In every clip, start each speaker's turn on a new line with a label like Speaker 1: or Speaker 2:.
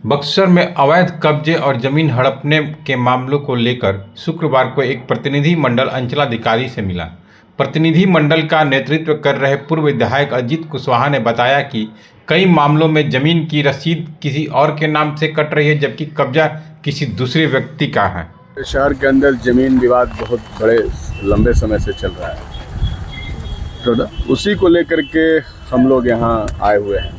Speaker 1: बक्सर में अवैध कब्जे और जमीन हड़पने के मामलों को लेकर शुक्रवार को एक प्रतिनिधि मंडल अंचलाधिकारी से मिला। प्रतिनिधि मंडल का नेतृत्व कर रहे पूर्व विधायक अजीत कुशवाहा ने बताया कि कई मामलों में जमीन की रसीद किसी और के नाम से कट रही है, जबकि कब्जा किसी दूसरे व्यक्ति का है।
Speaker 2: शहर के अंदर जमीन विवाद बहुत बड़े लंबे समय से चल रहा है, तो उसी को लेकर के हम लोग यहाँ आए हुए हैं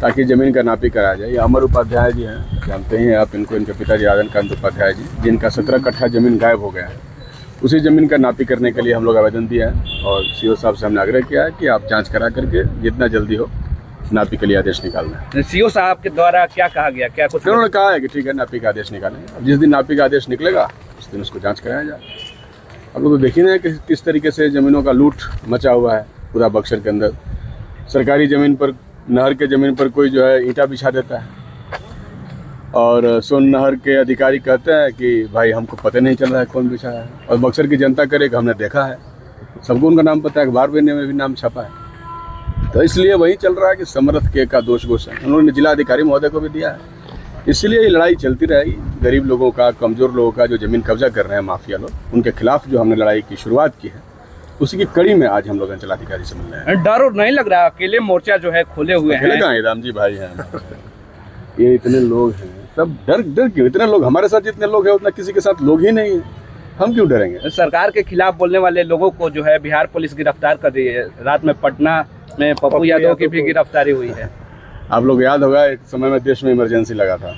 Speaker 2: ताकि ज़मीन का नापी कराया जाए। ये अमर उपाध्याय जी हैं, जानते ही हैं आप इनको, इनके पिताजी राजनकांत उपाध्याय जी, जिनका 17 कट्ठा ज़मीन गायब हो गया है। उसी ज़मीन का नापी करने के लिए हम लोग आवेदन दिया है और सीओ साहब से हमने आग्रह किया है कि आप जांच करा करके जितना जल्दी हो नापी के लिए आदेश निकालना है।
Speaker 3: सीओ साहब के द्वारा क्या कहा गया, क्या कुछ
Speaker 2: उन्होंने कहा है कि ठीक है, नापी का आदेश निकालेंगे। अब जिस दिन नापी का आदेश निकलेगा उस दिन उसको जाँच कराया जाए। अब लोग तो देखिए ना कि किस तरीके से ज़मीनों का लूट मचा हुआ है पूरा बक्सर के अंदर। सरकारी ज़मीन पर, नहर के ज़मीन पर कोई जो है ईंटा बिछा देता है और सोन नहर के अधिकारी कहते हैं कि भाई हमको पता नहीं चल रहा है कौन बिछाया है, और बक्सर की जनता करे कि हमने देखा है। सबको उनका नाम पता है, अखबार में भी नाम छपा है। तो इसलिए वही चल रहा है कि समर्थ के का दोष घोष है। उन्होंने जिला अधिकारी महोदय को भी दिया है। इसलिए ये लड़ाई चलती रहेगी। गरीब लोगों का, कमज़ोर लोगों का जो ज़मीन कब्जा कर रहे हैं माफिया लोग, उनके खिलाफ जो हमने लड़ाई की शुरुआत की है, उसी की कड़ी में आज हम लोग अंचलाधिकारी से मिल रहे हैं।
Speaker 3: डर नहीं लग रहा? अकेले मोर्चा जो है खोले हुए हैं।
Speaker 2: कहाँ राम जी भाई हैं, ये इतने लोग हैं, सब डर क्यों? इतने लोग हमारे साथ जितने लोग हैं उतना किसी के साथ लोग ही नहीं है, हम क्यों डरेंगे?
Speaker 3: सरकार के खिलाफ बोलने वाले लोगों को जो है बिहार पुलिस गिरफ्तार कर रही है। रात में पटना में पप्पू यादव की भी गिरफ्तारी हुई है।
Speaker 2: आप लोग याद होगा, एक समय में देश में इमरजेंसी लगा था,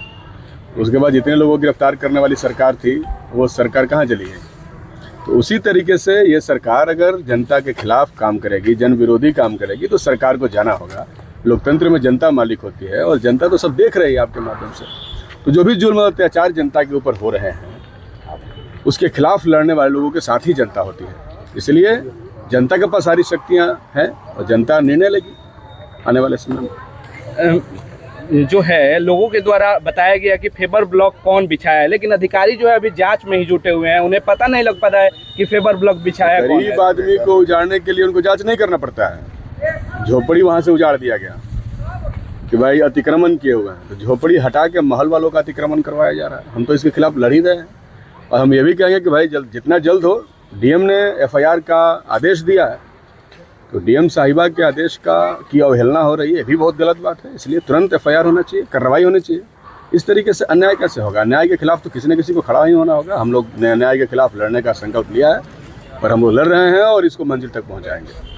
Speaker 2: उसके बाद जितने लोगों को गिरफ्तार करने वाली सरकार थी वो सरकार कहाँ चली है? तो उसी तरीके से ये सरकार अगर जनता के खिलाफ काम करेगी, जन विरोधी काम करेगी, तो सरकार को जाना होगा। लोकतंत्र में जनता मालिक होती है और जनता तो सब देख रही है आपके माध्यम से। तो जो भी जुल्म और अत्याचार जनता के ऊपर हो रहे हैं उसके खिलाफ लड़ने वाले लोगों के साथ ही जनता होती है। इसलिए जनता के पास सारी शक्तियाँ हैं और जनता निर्णय लेगी आने वाले समय में।
Speaker 3: जो है लोगों के द्वारा बताया गया कि फेबर ब्लॉक कौन बिछाया है, लेकिन अधिकारी जो है अभी जांच में ही जुटे हुए हैं। उन्हें पता नहीं लग पा रहा है कि फेबर ब्लॉक बिछाया कौन है।
Speaker 2: गरीब आदमी को उजाड़ने के लिए उनको जांच नहीं करना पड़ता है। झोपड़ी वहाँ से उजाड़ दिया गया कि भाई अतिक्रमण किए हुए हैं, तो झोपड़ी हटा के महल वालों का अतिक्रमण करवाया जा रहा है। हम तो इसके खिलाफ लड़ ही रहे हैं और हम ये भी कहेंगे कि भाई जितना जल्द हो। डीएम ने एफआईआर का आदेश दिया है, तो डीएम साहिबा के आदेश की अवहेलना हो रही है, ये भी बहुत गलत बात है। इसलिए तुरंत एफआईआर होना चाहिए, कार्रवाई होनी चाहिए। इस तरीके से अन्याय कैसे होगा? अन्याय के खिलाफ तो किसी न किसी को खड़ा ही होना होगा। हम लोग ने अन्याय के खिलाफ लड़ने का संकल्प लिया है और हम लोग लड़ रहे हैं और इसको मंजिल तक पहुंचाएंगे।